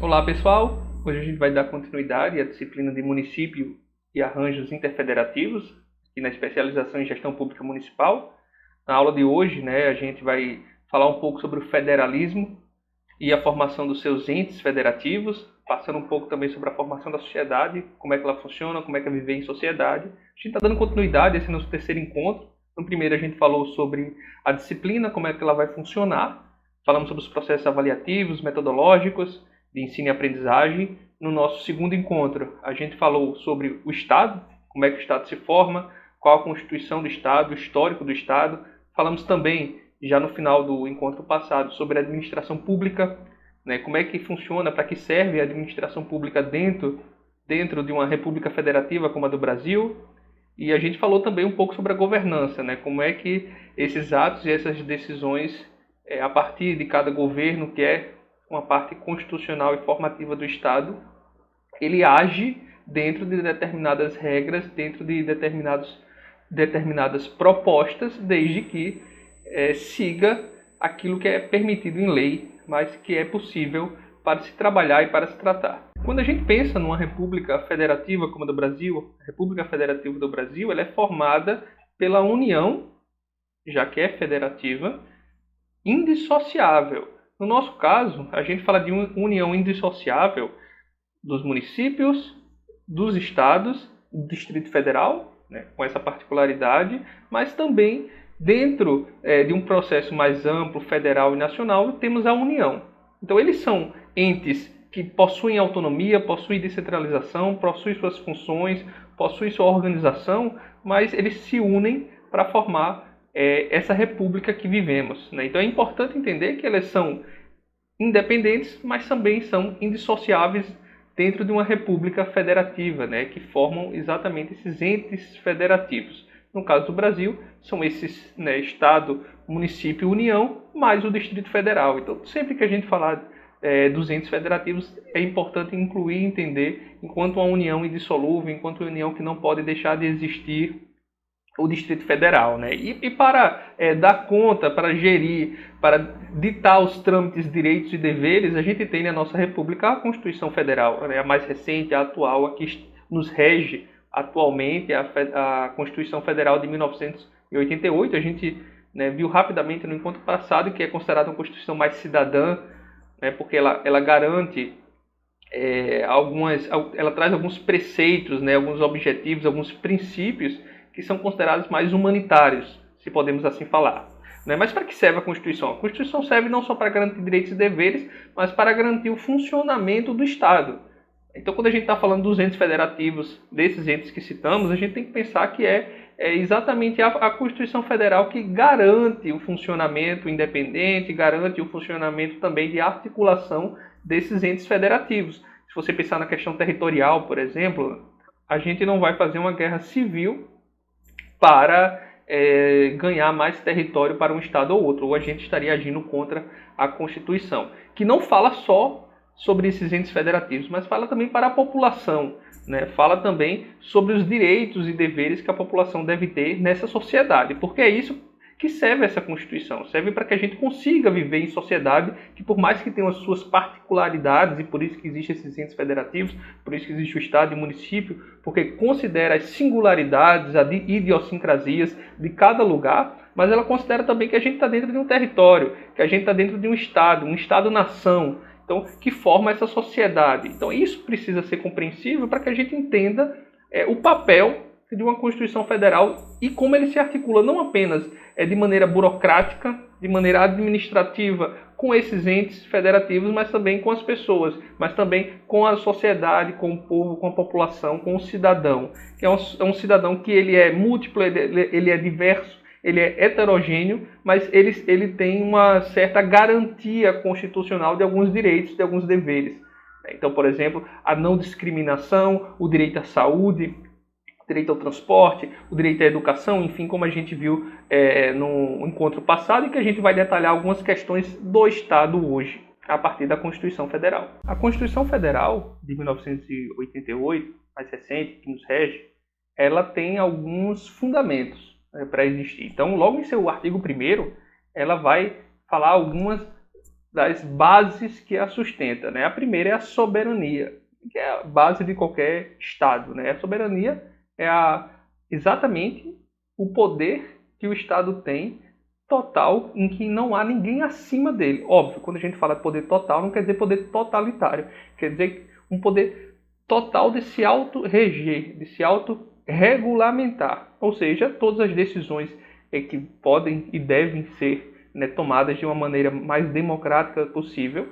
Olá pessoal, hoje a gente vai dar continuidade à disciplina de município e arranjos interfederativos, aqui na especialização em gestão pública municipal. Na aula de hoje, a gente vai falar um pouco sobre o federalismo e a formação dos seus entes federativos, passando um pouco também sobre a formação da sociedade, como é que ela funciona, como é que é viver em sociedade. A gente está dando continuidade a esse nosso terceiro encontro. No primeiro a gente falou sobre a disciplina, como é que ela vai funcionar. Falamos sobre os processos avaliativos, metodológicos, de ensino e aprendizagem. No nosso segundo encontro, a gente falou sobre o Estado, como é que o Estado se forma, qual a constituição do Estado, o histórico do Estado. Falamos também, já no final do encontro passado, sobre a administração pública, como é que funciona, para que serve a administração pública dentro de uma república federativa como a do Brasil. E a gente falou também um pouco sobre a governança, como é que esses atos e essas decisões, a partir de cada governo, que é uma parte constitucional e formativa do Estado, ele age dentro de determinadas regras, dentro de determinadas propostas, desde que siga aquilo que é permitido em lei, mas que é possível para se trabalhar e para se tratar. Quando a gente pensa numa república federativa como a do Brasil, a República Federativa do Brasil, ela é formada pela união, já que é federativa, indissociável. No nosso caso, a gente fala de união indissociável dos municípios, dos estados, do Distrito Federal, com essa particularidade, mas também dentro de um processo mais amplo, federal e nacional, temos a União. Então, eles são entes que possuem autonomia, possuem descentralização, possuem suas funções, possuem sua organização, mas eles se unem para formar essa república que vivemos. Então, é importante entender que elas são independentes, mas também são indissociáveis dentro de uma república federativa, que formam exatamente esses entes federativos. No caso do Brasil, são esses Estado, município, União, mais o Distrito Federal. Então, sempre que a gente falar dos entes federativos, é importante incluir e entender, enquanto uma união indissolúvel, enquanto uma união que não pode deixar de existir, o Distrito Federal. E para dar conta, para gerir, para ditar os trâmites, direitos e deveres, a gente tem na nossa República a Constituição Federal, a mais recente, a atual, a que nos rege atualmente, a Constituição Federal de 1988. A gente viu rapidamente no encontro passado que é considerada uma Constituição mais cidadã, porque ela garante ela traz alguns preceitos, alguns objetivos, alguns princípios que são considerados mais humanitários, se podemos assim falar. Mas para que serve a Constituição? A Constituição serve não só para garantir direitos e deveres, mas para garantir o funcionamento do Estado. Então, quando a gente está falando dos entes federativos, desses entes que citamos, a gente tem que pensar que é exatamente a Constituição Federal que garante o funcionamento independente, garante o funcionamento também de articulação desses entes federativos. Se você pensar na questão territorial, por exemplo, a gente não vai fazer uma guerra civil para ganhar mais território para um Estado ou outro, ou a gente estaria agindo contra a Constituição, que não fala só sobre esses entes federativos, mas fala também para a população, fala também sobre os direitos e deveres que a população deve ter nessa sociedade, porque é isso que serve essa Constituição, serve para que a gente consiga viver em sociedade que, por mais que tenha as suas particularidades, e por isso que existem esses entes federativos, por isso que existe o Estado e o município, porque considera as singularidades, as idiosincrasias de cada lugar, mas ela considera também que a gente está dentro de um território, que a gente está dentro de um Estado-nação, então, que forma essa sociedade. Então, isso precisa ser compreensível para que a gente entenda o papel de uma Constituição Federal e como ele se articula não apenas de maneira burocrática, de maneira administrativa com esses entes federativos, mas também com as pessoas, mas também com a sociedade, com o povo, com a população, com o cidadão. Que é um cidadão que ele é múltiplo, ele é diverso, ele é heterogêneo, mas ele tem uma certa garantia constitucional de alguns direitos, de alguns deveres. Então, por exemplo, a não discriminação, o direito à saúde, o direito ao transporte, o direito à educação, enfim, como a gente viu no encontro passado, e que a gente vai detalhar algumas questões do Estado hoje, a partir da Constituição Federal. A Constituição Federal de 1988, mais recente, que nos rege, ela tem alguns fundamentos para existir. Então, logo em seu artigo 1º, ela vai falar algumas das bases que a sustenta, né? A primeira é a soberania, que é a base de qualquer Estado, né? A soberania é exatamente o poder que o Estado tem total, em que não há ninguém acima dele. Óbvio, quando a gente fala de poder total, não quer dizer poder totalitário, quer dizer um poder total de se auto-reger, de se auto-regulamentar. Ou seja, todas as decisões que podem e devem ser, né, tomadas de uma maneira mais democrática possível,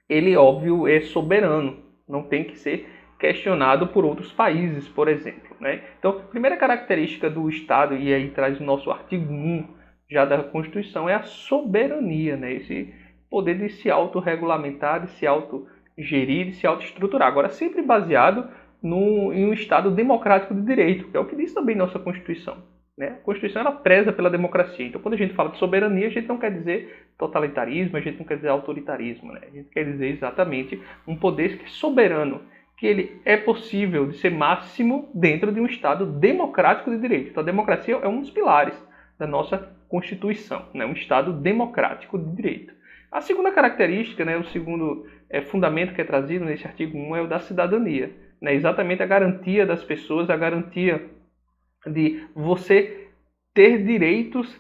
ele, óbvio, é soberano, não tem que ser questionado por outros países, por exemplo, né? Então, a primeira característica do Estado, e aí traz o nosso artigo 1 já da Constituição, é a soberania, né? Esse poder de se autorregulamentar, de se autogerir, de se autoestruturar. Agora, sempre baseado em um Estado democrático de direito, que é o que diz também nossa Constituição, né? A Constituição ela preza pela democracia. Então, quando a gente fala de soberania, a gente não quer dizer totalitarismo, a gente não quer dizer autoritarismo, né? A gente quer dizer exatamente um poder que é soberano, que ele é possível de ser máximo dentro de um Estado democrático de direito. Então, a democracia é um dos pilares da nossa Constituição, né? Um Estado democrático de direito. A segunda característica, né, o segundo fundamento que é trazido nesse artigo 1 é o da cidadania, né? Exatamente a garantia das pessoas, a garantia de você ter direitos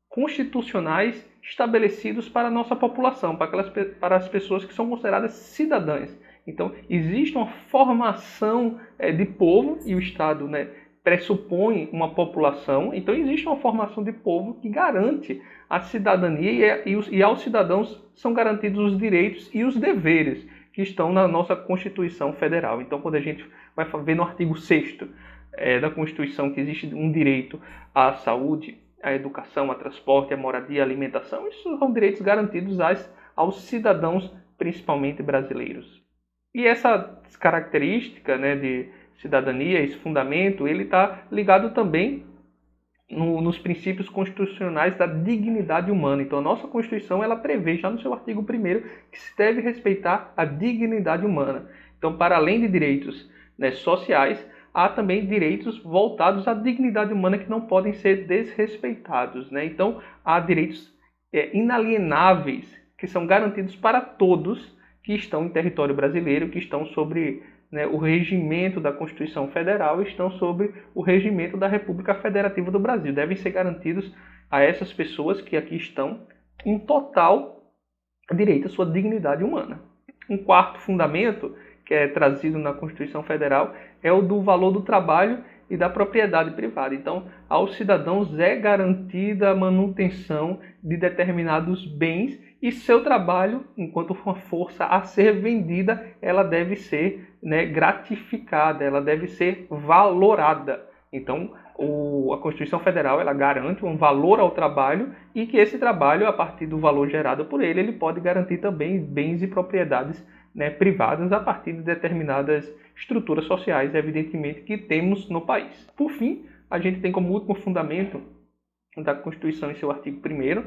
constitucionais estabelecidos para a nossa população, para as pessoas que são consideradas cidadãs. Então, existe uma formação de povo, e o Estado, né, pressupõe uma população, então existe uma formação de povo que garante a cidadania e aos cidadãos são garantidos os direitos e os deveres que estão na nossa Constituição Federal. Então, quando a gente vai ver no artigo 6º da Constituição que existe um direito à saúde, à educação, a transporte, à moradia, à alimentação, isso são direitos garantidos aos cidadãos, principalmente brasileiros. E essa característica, né, de cidadania, esse fundamento, ele está ligado também nos princípios constitucionais da dignidade humana. Então, a nossa Constituição ela prevê, já no seu artigo 1º, que se deve respeitar a dignidade humana. Então, para além de direitos, né, sociais, há também direitos voltados à dignidade humana que não podem ser desrespeitados, né? Então, há direitos inalienáveis que são garantidos para todos que estão em território brasileiro, que estão sobre, né, o regimento da Constituição Federal, estão sobre o regimento da República Federativa do Brasil. Devem ser garantidos a essas pessoas que aqui estão em total direito à sua dignidade humana. Um quarto fundamento que é trazido na Constituição Federal é o do valor do trabalho e da propriedade privada. Então, aos cidadãos é garantida a manutenção de determinados bens e seu trabalho, enquanto uma força a ser vendida, ela deve ser, né, gratificada, ela deve ser valorada. Então, a Constituição Federal ela garante um valor ao trabalho e que esse trabalho, a partir do valor gerado por ele pode garantir também bens e propriedades, né, privadas a partir de determinadas estruturas sociais, evidentemente, que temos no país. Por fim, a gente tem como último fundamento da Constituição em seu artigo 1º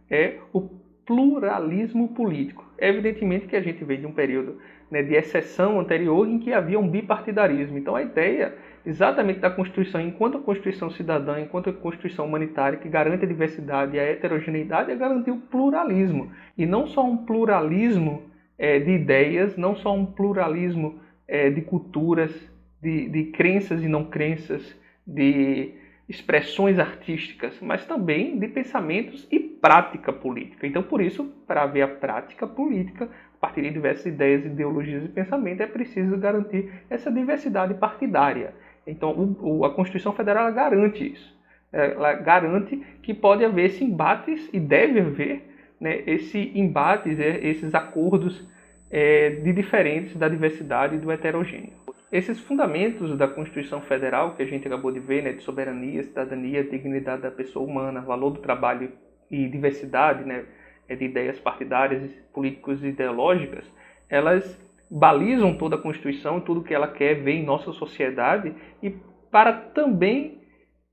é o pluralismo político. Evidentemente que a gente vem de um período, né, de exceção anterior em que havia um bipartidarismo. Então a ideia exatamente da Constituição, enquanto Constituição cidadã, enquanto Constituição humanitária que garante a diversidade e a heterogeneidade, é garantir o pluralismo. E não só um pluralismo de ideias, não só um pluralismo de culturas, de crenças e não crenças, de expressões artísticas, mas também de pensamentos e prática política. Então, por isso, para haver a prática política, a partir de diversas ideias, ideologias e pensamento, é preciso garantir essa diversidade partidária. Então, a Constituição Federal ela garante isso. Ela garante que pode haver esses embates e deve haver, né, esses embates, esses acordos de diferentes da diversidade e do heterogêneo. Esses fundamentos da Constituição Federal que a gente acabou de ver, né, de soberania, cidadania, dignidade da pessoa humana, valor do trabalho e diversidade, né, de ideias partidárias, políticas e ideológicas, elas balizam toda a Constituição, tudo que ela quer ver em nossa sociedade e para também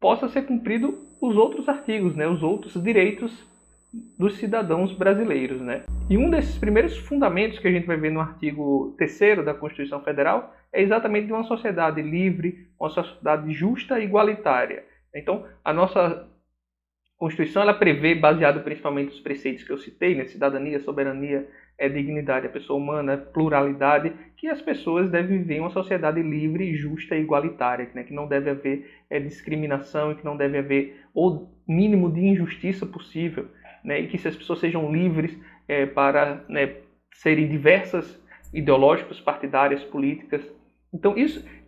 possa ser cumprido os outros artigos, né, os outros direitos dos cidadãos brasileiros, né? E um desses primeiros fundamentos que a gente vai ver no artigo 3º da Constituição Federal é exatamente de uma sociedade livre, uma sociedade justa e igualitária. Então, a nossa Constituição ela prevê, baseado principalmente nos preceitos que eu citei, né, cidadania, soberania, dignidade, a pessoa humana, pluralidade, que as pessoas devem viver em uma sociedade livre, justa e igualitária, né, que não deve haver discriminação e que não deve haver o mínimo de injustiça possível, né, e que se as pessoas sejam livres para, né, serem diversas, ideológicos, partidárias, políticas. Então,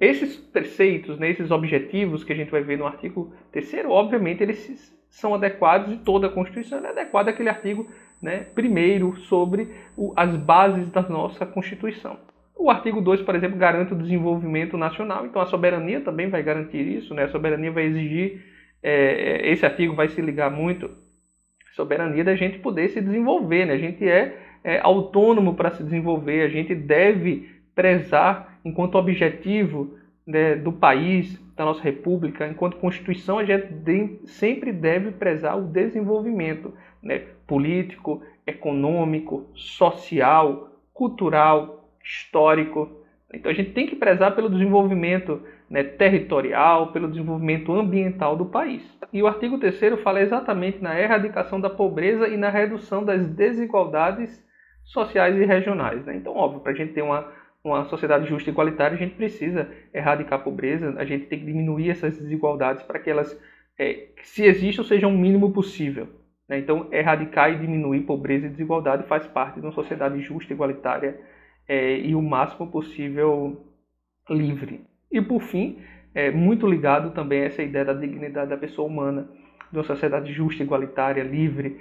esses preceitos, né, esses objetivos que a gente vai ver no artigo 3º, obviamente, eles são adequados e toda a Constituição é adequada àquele artigo, né, primeiro sobre as bases da nossa Constituição. O artigo 2, por exemplo, garante o desenvolvimento nacional, então a soberania também vai garantir isso, né? A soberania vai exigir, esse artigo vai se ligar muito à soberania da gente poder se desenvolver, né? A gente é autônomo para se desenvolver, a gente deve prezar enquanto objetivo, né, do país, da nossa república, enquanto Constituição, a gente sempre deve prezar o desenvolvimento, né, político, econômico, social, cultural, histórico. Então a gente tem que prezar pelo desenvolvimento, né, territorial, pelo desenvolvimento ambiental do país. E o artigo 3º fala exatamente na erradicação da pobreza e na redução das desigualdades sociais e regionais, né? Então, óbvio, para a gente ter uma sociedade justa e igualitária, a gente precisa erradicar a pobreza, a gente tem que diminuir essas desigualdades para que elas, se existam, sejam o mínimo possível, né? Então, erradicar e diminuir pobreza e desigualdade faz parte de uma sociedade justa, igualitária e o máximo possível livre. E, por fim, muito ligado também a essa ideia da dignidade da pessoa humana, de uma sociedade justa, igualitária, livre,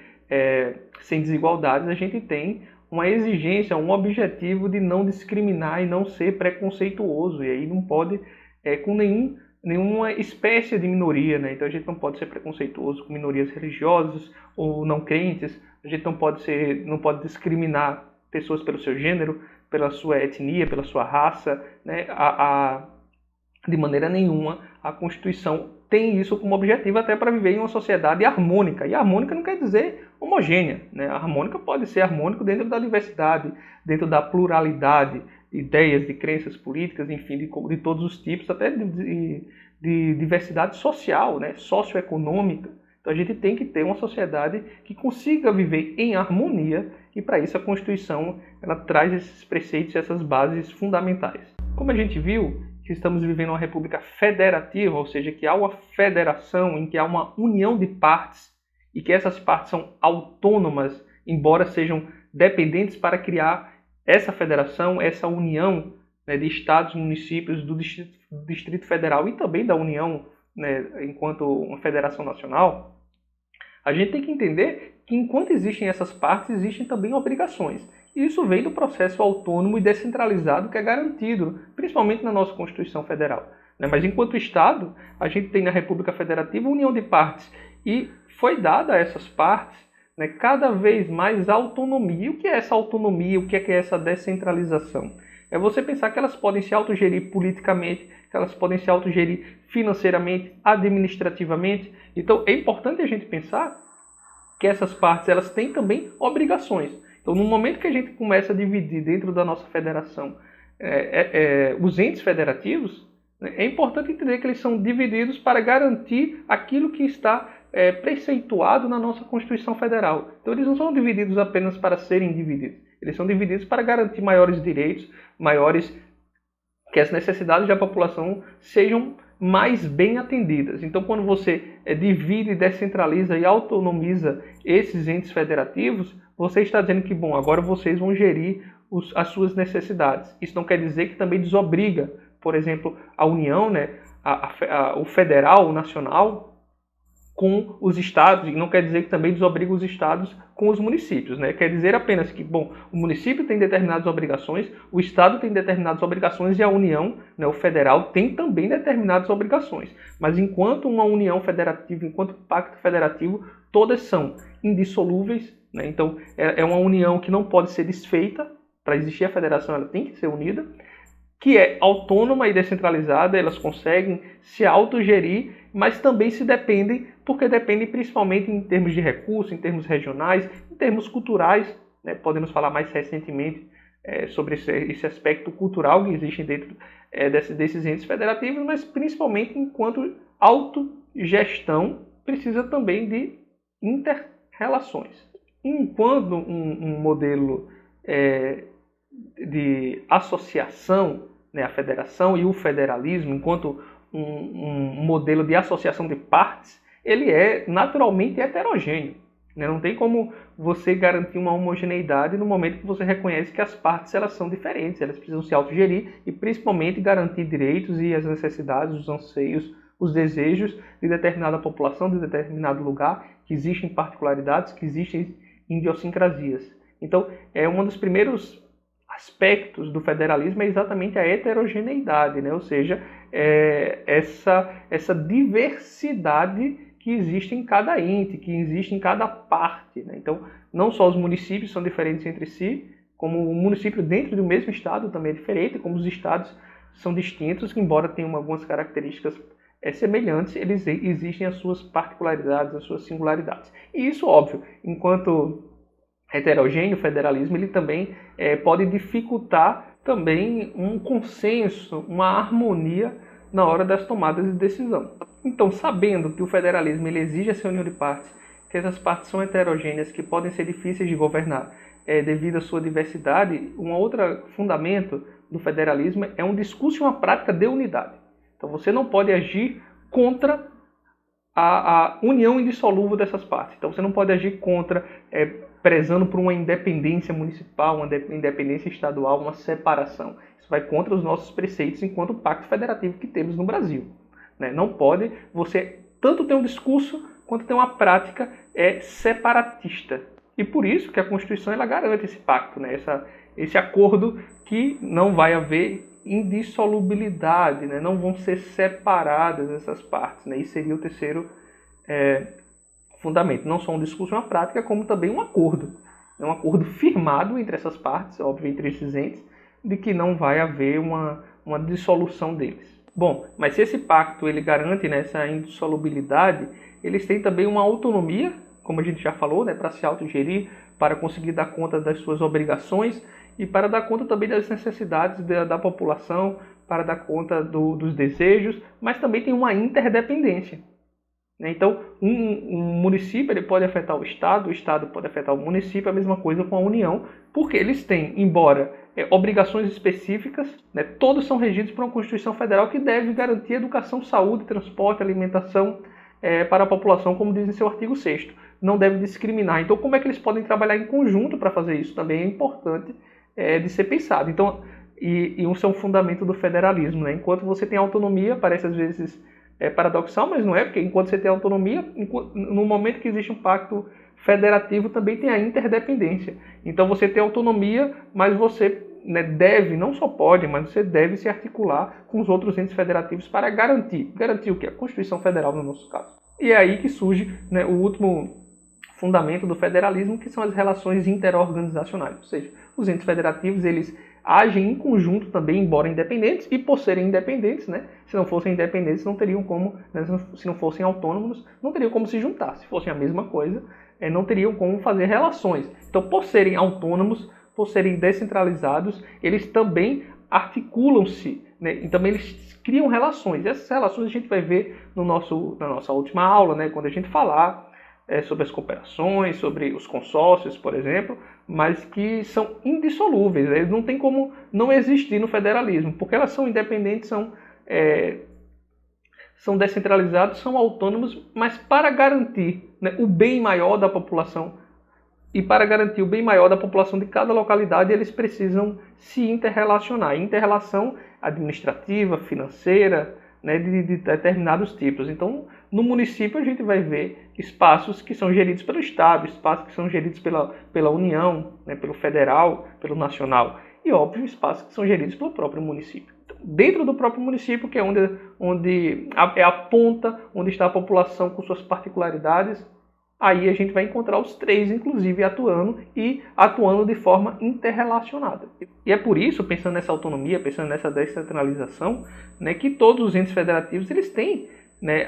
sem desigualdades, a gente tem uma exigência, um objetivo de não discriminar e não ser preconceituoso. E aí não pode, com nenhuma espécie de minoria, né? Então a gente não pode ser preconceituoso com minorias religiosas ou não crentes, a gente não pode discriminar pessoas pelo seu gênero, pela sua etnia, pela sua raça, né? De maneira nenhuma a Constituição tem isso como objetivo, até para viver em uma sociedade harmônica. E harmônica não quer dizer homogênea, né? A harmônica pode ser harmônico dentro da diversidade, dentro da pluralidade de ideias, de crenças políticas, enfim, de todos os tipos, até de diversidade social, né? Socioeconômica. Então a gente tem que ter uma sociedade que consiga viver em harmonia, e para isso a Constituição ela traz esses preceitos, essas bases fundamentais. Como a gente viu, que estamos vivendo uma república federativa, ou seja, que há uma federação em que há uma união de partes e que essas partes são autônomas, embora sejam dependentes para criar essa federação, essa união, né, de estados, municípios, do Distrito Federal e também da União, né, enquanto uma federação nacional. A gente tem que entender que enquanto existem essas partes, existem também obrigações. E isso vem do processo autônomo e descentralizado que é garantido, principalmente na nossa Constituição Federal, né? Mas enquanto Estado, a gente tem na República Federativa a união de partes. E foi dada a essas partes, né, cada vez mais autonomia. E o que é essa autonomia? O que é essa descentralização? É você pensar que elas podem se autogerir politicamente, que elas podem se autogerir financeiramente, administrativamente. Então é importante a gente pensar que essas partes elas têm também obrigações. Então, no momento que a gente começa a dividir dentro da nossa federação os entes federativos, né, é importante entender que eles são divididos para garantir aquilo que está preceituado na nossa Constituição Federal. Então, eles não são divididos apenas para serem divididos. Eles são divididos para garantir maiores direitos, que as necessidades da população sejam mais bem atendidas. Então, quando você divide, descentraliza e autonomiza esses entes federativos, você está dizendo que, bom, agora vocês vão gerir as suas necessidades. Isso não quer dizer que também desobriga, por exemplo, a União, né, o federal, o nacional, com os estados, e não quer dizer que também desobriga os estados com os municípios, né? Quer dizer apenas que, bom, o município tem determinadas obrigações, o estado tem determinadas obrigações e a União, né, o federal, tem também determinadas obrigações. Mas enquanto uma União federativa, enquanto pacto federativo, todas são indissolúveis, né? Então, é uma união que não pode ser desfeita. Para existir a federação, ela tem que ser unida, que é autônoma e descentralizada, elas conseguem se autogerir, mas também se dependem, porque dependem principalmente em termos de recursos, em termos regionais, em termos culturais, né? Podemos falar mais recentemente sobre esse aspecto cultural que existe dentro desses entes federativos, mas principalmente enquanto autogestão precisa também de inter-relações. Enquanto um modelo de associação, né, a federação e o federalismo, enquanto um modelo de associação de partes, ele é naturalmente heterogêneo. Né? Não tem como você garantir uma homogeneidade no momento que você reconhece que as partes elas são diferentes, elas precisam se autogerir e principalmente garantir direitos e as necessidades, os anseios, os desejos de determinada população, de determinado lugar, que existem particularidades, que existem idiosincrasias. Então, um dos primeiros aspectos do federalismo é exatamente a heterogeneidade, né? Ou seja, essa diversidade que existe em cada ente, que existe em cada parte. Né? Então, não só os municípios são diferentes entre si, como o município dentro do mesmo estado também é diferente, como os estados são distintos, embora tenham algumas características semelhantes, eles existem as suas particularidades, as suas singularidades. E isso, óbvio, enquanto heterogêneo, o federalismo ele também pode dificultar também um consenso, uma harmonia na hora das tomadas de decisão. Então, sabendo que o federalismo ele exige essa união de partes, que essas partes são heterogêneas, que podem ser difíceis de governar devido à sua diversidade, um outro fundamento do federalismo é um discurso e uma prática de unidade. Então, você não pode agir contra a união indissolúvel dessas partes. Então, você não pode agir contra, prezando por uma independência municipal, uma independência estadual, uma separação. Isso vai contra os nossos preceitos enquanto pacto federativo que temos no Brasil. Né? Não pode você tanto ter um discurso quanto ter uma prática separatista. E por isso que a Constituição ela garante esse pacto, né? Esse acordo que não vai haver indissolubilidade, né? Não vão ser separadas essas partes. Né? Isso seria o terceiro fundamento. Não só um discurso e uma prática, como também um acordo. É um acordo firmado entre essas partes, óbvio, entre esses entes, de que não vai haver uma dissolução deles. Bom, mas se esse pacto ele garante essa indissolubilidade, eles têm também uma autonomia, como a gente já falou, né, para se autogerir, para conseguir dar conta das suas obrigações e para dar conta também das necessidades da população, para dar conta dos desejos, mas também tem uma interdependência. Então, um município ele pode afetar o Estado pode afetar o município, a mesma coisa com a União, porque eles têm, embora obrigações específicas, né, todos são regidos por uma Constituição Federal que deve garantir educação, saúde, transporte, alimentação para a população, como diz em seu artigo 6º. Não deve discriminar. Então, como é que eles podem trabalhar em conjunto para fazer isso? Também é importante de ser pensado. Então, isso é um fundamento do federalismo. Né? Enquanto você tem autonomia, parece às vezes paradoxal, mas não é, porque enquanto você tem autonomia, no momento que existe um pacto federativo, também tem a interdependência. Então você tem autonomia, mas você deve, não só pode, mas você deve se articular com os outros entes federativos para garantir o que? A Constituição Federal no nosso caso. E é aí que surge o último fundamento do federalismo, que são as relações interorganizacionais. Ou seja, os entes federativos, eles agem em conjunto também, embora independentes, e por serem independentes, se não fossem independentes, não teriam como, se não fossem autônomos, não teriam como se juntar. Se fossem a mesma coisa, não teriam como fazer relações. Então, por serem autônomos, por serem descentralizados, eles também articulam-se, e também eles criam relações. E essas relações a gente vai ver na nossa última aula, quando a gente falar sobre as cooperações, sobre os consórcios, por exemplo, mas que são indissolúveis. Eles não têm como não existir no federalismo, porque elas são independentes, são descentralizados, são autônomos, mas para garantir o bem maior da população e para garantir o bem maior da população de cada localidade, eles precisam se interrelacionar. Interrelação administrativa, financeira, de determinados tipos. Então, no município a gente vai ver espaços que são geridos pelo Estado, espaços que são geridos pela União, pelo federal, pelo nacional, e, óbvio, espaços que são geridos pelo próprio município. Então, dentro do próprio município, que é onde é a ponta, onde está a população com suas particularidades, aí a gente vai encontrar os três, inclusive, atuando de forma interrelacionada. E é por isso, pensando nessa autonomia, pensando nessa descentralização, que todos os entes federativos eles têm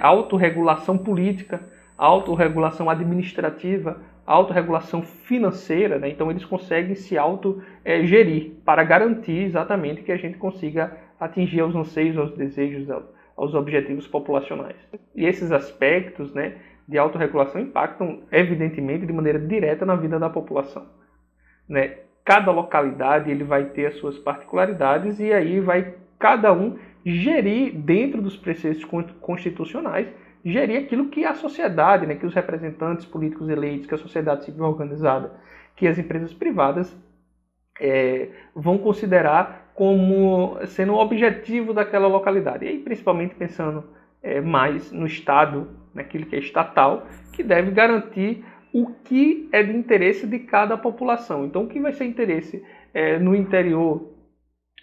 autorregulação política, autorregulação administrativa, autorregulação financeira, então eles conseguem se autogerir para garantir exatamente que a gente consiga atingir aos anseios, aos desejos, aos objetivos populacionais. E esses aspectos, de autorregulação impactam, evidentemente, de maneira direta na vida da população, né? Cada localidade ele vai ter as suas particularidades e aí vai cada um gerir, dentro dos preceitos constitucionais, gerir aquilo que a sociedade, né, que os representantes políticos eleitos, que a sociedade civil organizada, que as empresas privadas vão considerar como sendo o objetivo daquela localidade. E aí, principalmente pensando mais no Estado, naquilo que é estatal, que deve garantir o que é de interesse de cada população. Então, o que vai ser interesse no interior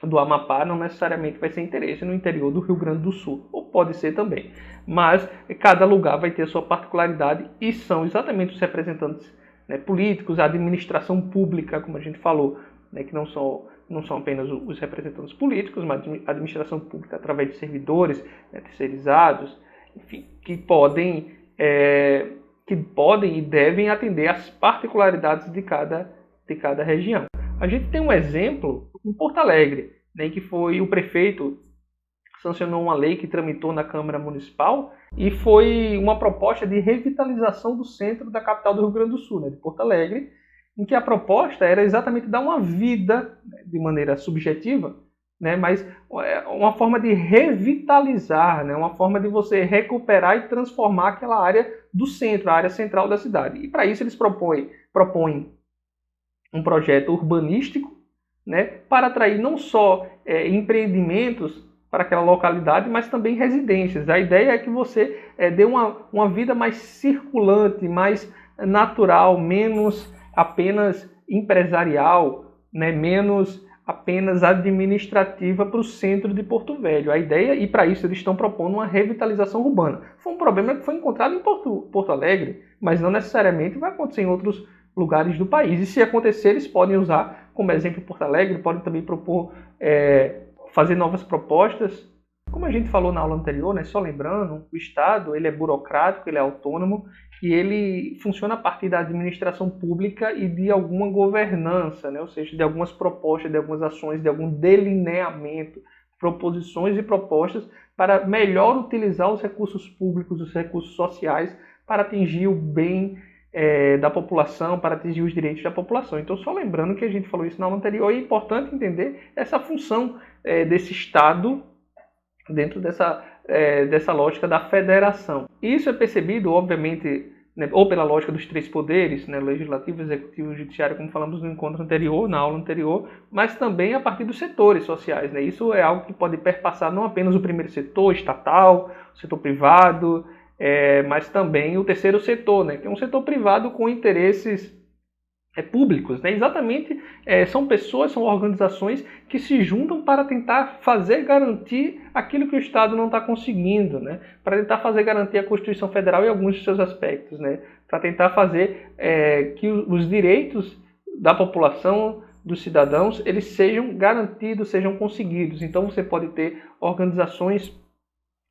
do Amapá não necessariamente vai ser interesse no interior do Rio Grande do Sul, ou pode ser também. Mas cada lugar vai ter a sua particularidade e são exatamente os representantes, né, políticos, a administração pública, como a gente falou, né, que não são apenas os representantes políticos, mas a administração pública através de servidores, né, terceirizados, enfim, que podem e devem atender às particularidades de cada região. A gente tem um exemplo em Porto Alegre, né, que foi o prefeito sancionou uma lei que tramitou na Câmara Municipal e foi uma proposta de revitalização do centro da capital do Rio Grande do Sul, né, de Porto Alegre, em que a proposta era exatamente dar uma vida, né, de maneira subjetiva, né, mas uma forma de revitalizar, né, uma forma de você recuperar e transformar aquela área do centro, a área central da cidade. E para isso eles propõem um projeto urbanístico, né, para atrair não só empreendimentos para aquela localidade, mas também residências. A ideia é que você dê uma vida mais circulante, mais natural, menos apenas empresarial, né, menos apenas administrativa para o centro de Porto Velho. A ideia, e para isso eles estão propondo uma revitalização urbana. Foi um problema que foi encontrado em Porto Alegre, mas não necessariamente vai acontecer em outros lugares do país. E se acontecer, eles podem usar como exemplo Porto Alegre, podem também propor, fazer novas propostas. Como a gente falou na aula anterior, né, só lembrando, o Estado ele é burocrático, ele é autônomo e ele funciona a partir da administração pública e de alguma governança, né, ou seja, de algumas propostas, de algumas ações, de algum delineamento, proposições e propostas para melhor utilizar os recursos públicos, os recursos sociais para atingir o bem da população, para atingir os direitos da população. Então, só lembrando que a gente falou isso na aula anterior, é importante entender essa função desse Estado dentro dessa lógica da federação. Isso é percebido, obviamente, né, ou pela lógica dos três poderes, né, legislativo, executivo e judiciário, como falamos no encontro anterior, na aula anterior, mas também a partir dos setores sociais, né? Isso é algo que pode perpassar não apenas o primeiro setor, estatal, o setor privado, mas também o terceiro setor, né, que é um setor privado com interesses públicos, né? Exatamente, são pessoas, são organizações que se juntam para tentar fazer garantir aquilo que o Estado não está conseguindo, né? Para tentar fazer garantir a Constituição Federal em alguns de seus aspectos, né? Para tentar fazer que os direitos da população, dos cidadãos, eles sejam garantidos, sejam conseguidos. Então você pode ter organizações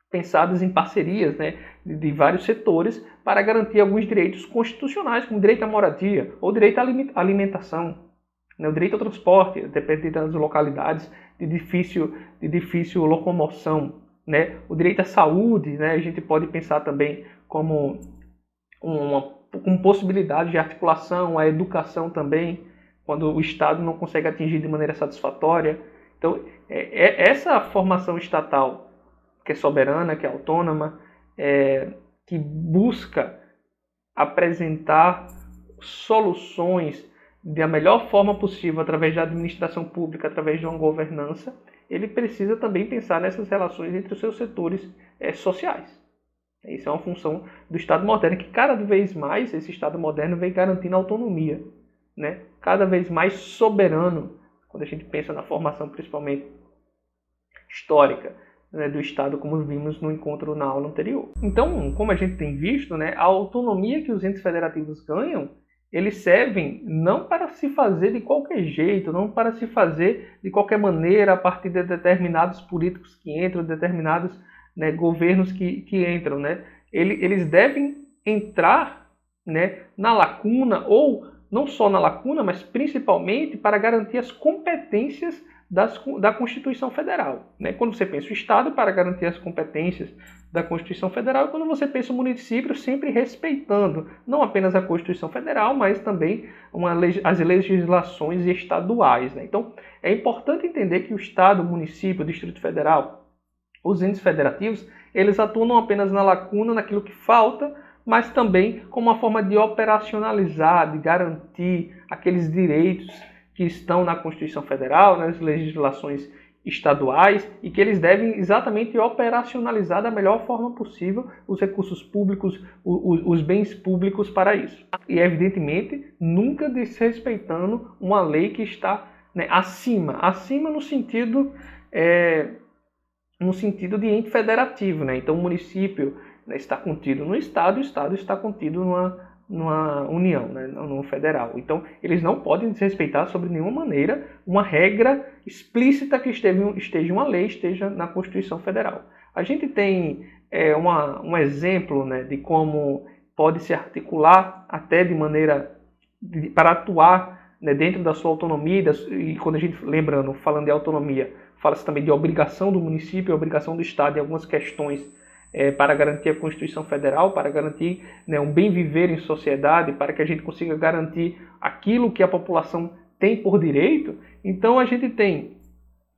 pensadas em parcerias, né, de vários setores para garantir alguns direitos constitucionais, como direito à moradia ou direito à alimentação, né, o direito ao transporte, dependendo das localidades, de difícil locomoção, né, o direito à saúde, né, a gente pode pensar também como com possibilidade de articulação, a educação também, quando o Estado não consegue atingir de maneira satisfatória. Então, essa formação estatal que é soberana, que é autônoma, que busca apresentar soluções da melhor forma possível através da administração pública, através de uma governança, ele precisa também pensar nessas relações entre os seus setores sociais. Isso é uma função do Estado moderno, que cada vez mais esse Estado moderno vem garantindo autonomia, né? Cada vez mais soberano, quando a gente pensa na formação principalmente histórica, né, do Estado, como vimos no encontro na aula anterior. Então, como a gente tem visto, né, a autonomia que os entes federativos ganham, eles servem não para se fazer de qualquer jeito, não para se fazer de qualquer maneira a partir de determinados políticos que entram, determinados, né, governos que entram. Né? Eles devem entrar, né, na lacuna, ou não só na lacuna, mas principalmente para garantir as competências da Constituição Federal, né? Quando você pensa o Estado, para garantir as competências da Constituição Federal, e quando você pensa o município, sempre respeitando não apenas a Constituição Federal, mas também as legislações estaduais, né? Então, é importante entender que o Estado, o município, o Distrito Federal, os entes federativos, eles atuam não apenas na lacuna, naquilo que falta, mas também como uma forma de operacionalizar, de garantir aqueles direitos que estão na Constituição Federal, nas legislações estaduais, e que eles devem exatamente operacionalizar da melhor forma possível os recursos públicos, os bens públicos para isso. E, evidentemente, nunca desrespeitando uma lei que está, né, acima no sentido de ente federativo, né? Então, o município, né, está contido no Estado, e o Estado está contido numa União, né, no federal. Então, eles não podem desrespeitar sobre nenhuma maneira uma regra explícita que esteja uma lei, esteja na Constituição Federal. A gente tem um exemplo, né, de como pode se articular até de maneira para atuar, né, dentro da sua autonomia, e quando a gente, lembrando, falando de autonomia, fala-se também de obrigação do município, obrigação do Estado em algumas questões para garantir a Constituição Federal, para garantir, né, um bem viver em sociedade, para que a gente consiga garantir aquilo que a população tem por direito. Então a gente tem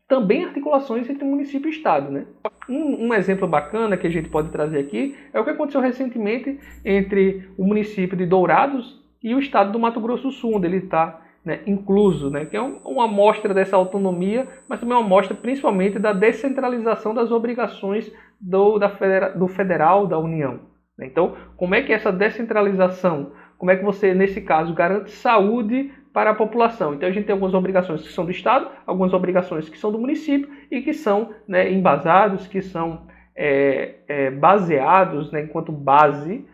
também articulações entre município e Estado, né? Um exemplo bacana que a gente pode trazer aqui é o que aconteceu recentemente entre o município de Dourados e o Estado do Mato Grosso do Sul, onde ele está, né, incluso, né, que é uma amostra dessa autonomia, mas também uma amostra principalmente da descentralização das obrigações do federal, da União. Então, como é que essa descentralização, como é que você, nesse caso, garante saúde para a população? Então, a gente tem algumas obrigações que são do Estado, algumas obrigações que são do município e que são, né, embasados, que são baseados, né, enquanto base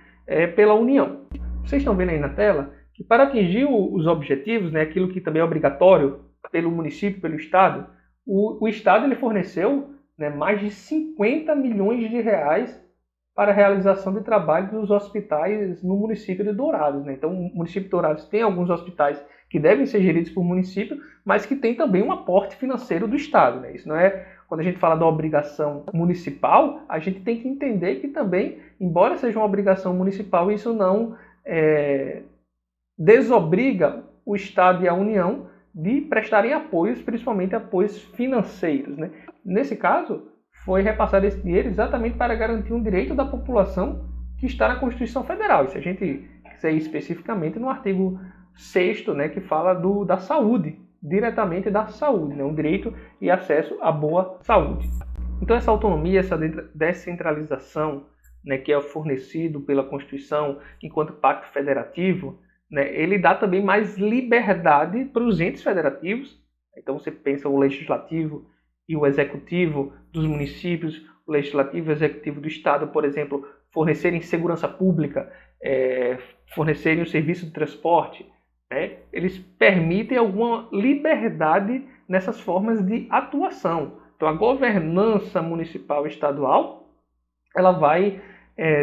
pela União. Vocês estão vendo aí na tela que para atingir os objetivos, né, aquilo que também é obrigatório pelo município, pelo Estado, o Estado ele forneceu, né, mais de 50 milhões de reais para a realização de trabalho dos hospitais no município de Dourados, né? Então, o município de Dourados tem alguns hospitais que devem ser geridos por município, mas que tem também um aporte financeiro do Estado, né? Isso não é, quando a gente fala da obrigação municipal, a gente tem que entender que também, embora seja uma obrigação municipal, isso não desobriga o Estado e a União de prestarem apoios, principalmente apoios financeiros, né? Nesse caso, foi repassado esse dinheiro exatamente para garantir um direito da população que está na Constituição Federal. E se a gente quiser ir especificamente no artigo 6º, né, que fala da saúde, diretamente da saúde, né, um direito e acesso à boa saúde. Então essa autonomia, essa descentralização, né, que é fornecido pela Constituição enquanto pacto federativo, né, ele dá também mais liberdade para os entes federativos. Então você pensa o legislativo e o executivo dos municípios, o legislativo e o executivo do Estado, por exemplo, fornecerem segurança pública, fornecerem o serviço de transporte, né? Eles permitem alguma liberdade nessas formas de atuação. Então a governança municipal e estadual ela vai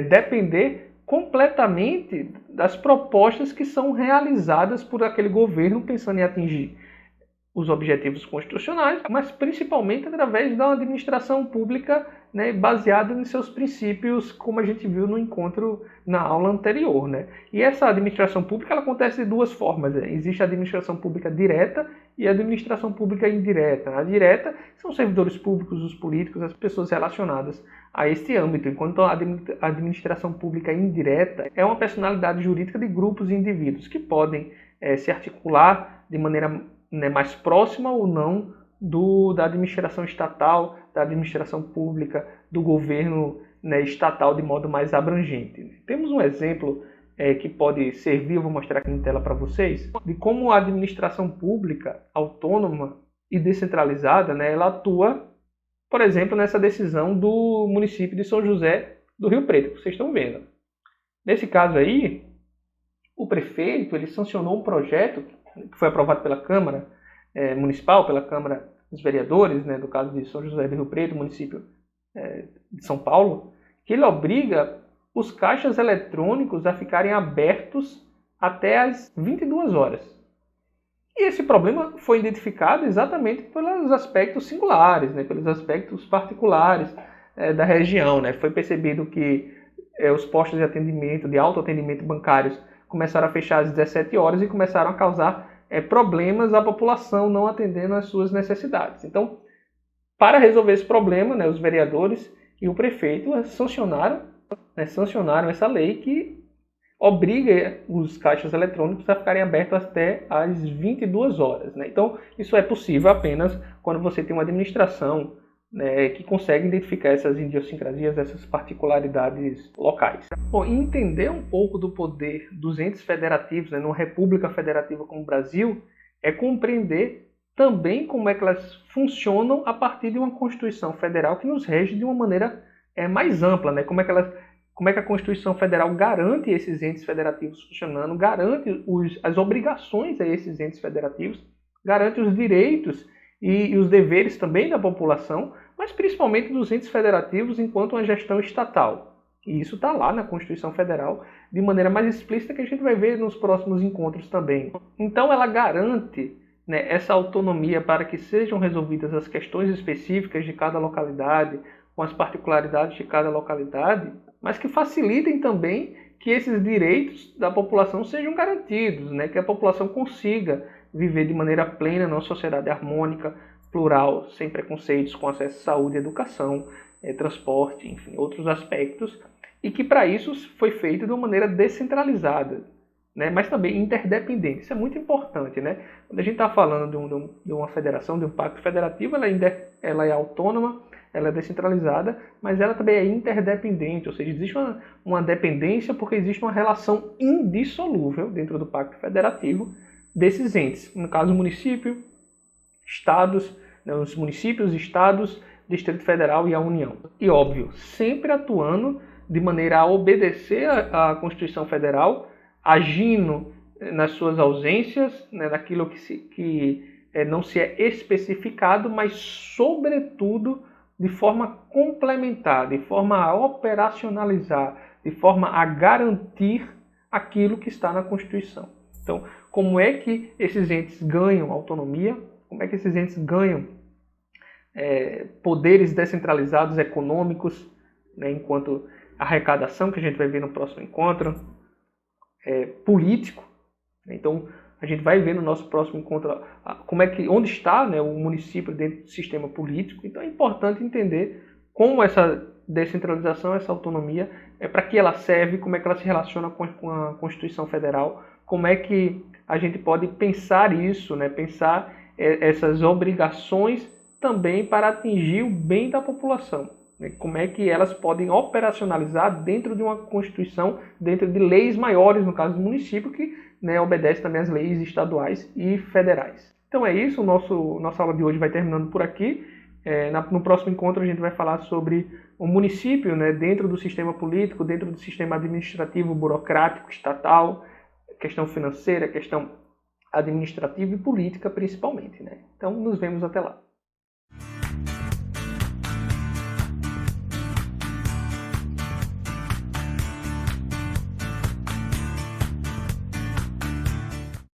depender completamente das propostas que são realizadas por aquele governo pensando em atingir os objetivos constitucionais, mas principalmente através da administração pública, né, baseada em seus princípios, como a gente viu no encontro na aula anterior, né? E essa administração pública ela acontece de duas formas. Né? Existe a administração pública direta e a administração pública indireta. A direta são os servidores públicos, os políticos, as pessoas relacionadas a este âmbito, enquanto a administração pública indireta é uma personalidade jurídica de grupos e indivíduos que podem se articular de maneira, né, mais próxima ou não da administração estatal, da administração pública, do governo, né, estatal de modo mais abrangente. Temos um exemplo que pode servir, eu vou mostrar aqui na tela para vocês, de como a administração pública autônoma e descentralizada, né, ela atua, por exemplo, nessa decisão do município de São José do Rio Preto, que vocês estão vendo. Nesse caso aí, o prefeito ele sancionou um projeto que foi aprovado pela Câmara Municipal, pela Câmara dos Vereadores, né, do caso de São José do Rio Preto, município de São Paulo, que ele obriga os caixas eletrônicos a ficarem abertos até às 22 horas. E esse problema foi identificado exatamente pelos aspectos singulares, né, pelos aspectos particulares da região. Né. Foi percebido que os postos de atendimento, de autoatendimento bancários, começaram a fechar às 17 horas e começaram a causar problemas à população não atendendo às suas necessidades. Então, para resolver esse problema, né, os vereadores e o prefeito sancionaram essa lei que obriga os caixas eletrônicos a ficarem abertos até às 22 horas. Né? Então, isso é possível apenas quando você tem uma administração, né, que consegue identificar essas idiosincrasias, essas particularidades locais. Bom, entender um pouco do poder dos entes federativos, né, numa república federativa como o Brasil, é compreender também como é que elas funcionam a partir de uma Constituição Federal que nos rege de uma maneira mais ampla, né? Como é que a Constituição Federal garante esses entes federativos funcionando, garante as obrigações a esses entes federativos, garante os direitos e os deveres também da população, mas principalmente dos entes federativos enquanto uma gestão estatal. E isso está lá na Constituição Federal de maneira mais explícita que a gente vai ver nos próximos encontros também. Então ela garante, né, essa autonomia para que sejam resolvidas as questões específicas de cada localidade, com as particularidades de cada localidade, mas que facilitem também que esses direitos da população sejam garantidos, né, que a população consiga viver de maneira plena numa sociedade harmônica, plural, sem preconceitos, com acesso à saúde, educação, transporte, enfim, outros aspectos, e que para isso foi feito de uma maneira descentralizada, né, mas também interdependente. Isso é muito importante, né? Quando a gente está falando de uma federação, de um pacto federativo, ela é autônoma, ela é descentralizada, mas ela também é interdependente, ou seja, existe uma dependência porque existe uma relação indissolúvel dentro do pacto federativo desses entes. No caso, o município, estados, né, os municípios, estados, Distrito Federal e a União. E, óbvio, sempre atuando de maneira a obedecer à Constituição Federal, agindo nas suas ausências, né, naquilo que não se é especificado, mas, sobretudo, de forma complementar, de forma a operacionalizar, de forma a garantir aquilo que está na Constituição. Então, como é que esses entes ganham autonomia? Como é que esses entes ganham poderes descentralizados econômicos, né, enquanto arrecadação, que a gente vai ver no próximo encontro, político? Então, a gente vai ver no nosso próximo encontro onde está, né, o município dentro do sistema político. Então é importante entender como essa descentralização, essa autonomia, para que ela serve, como é que ela se relaciona com a Constituição Federal, como é que a gente pode pensar isso, né, pensar essas obrigações também para atingir o bem da população. Como é que elas podem operacionalizar dentro de uma Constituição, dentro de leis maiores, no caso do município, que, né, obedece também às leis estaduais e federais. Então é isso, nossa aula de hoje vai terminando por aqui. No próximo encontro a gente vai falar sobre o município, né, dentro do sistema político, dentro do sistema administrativo, burocrático, estatal, questão financeira, questão administrativa e política principalmente. Né? Então nos vemos até lá.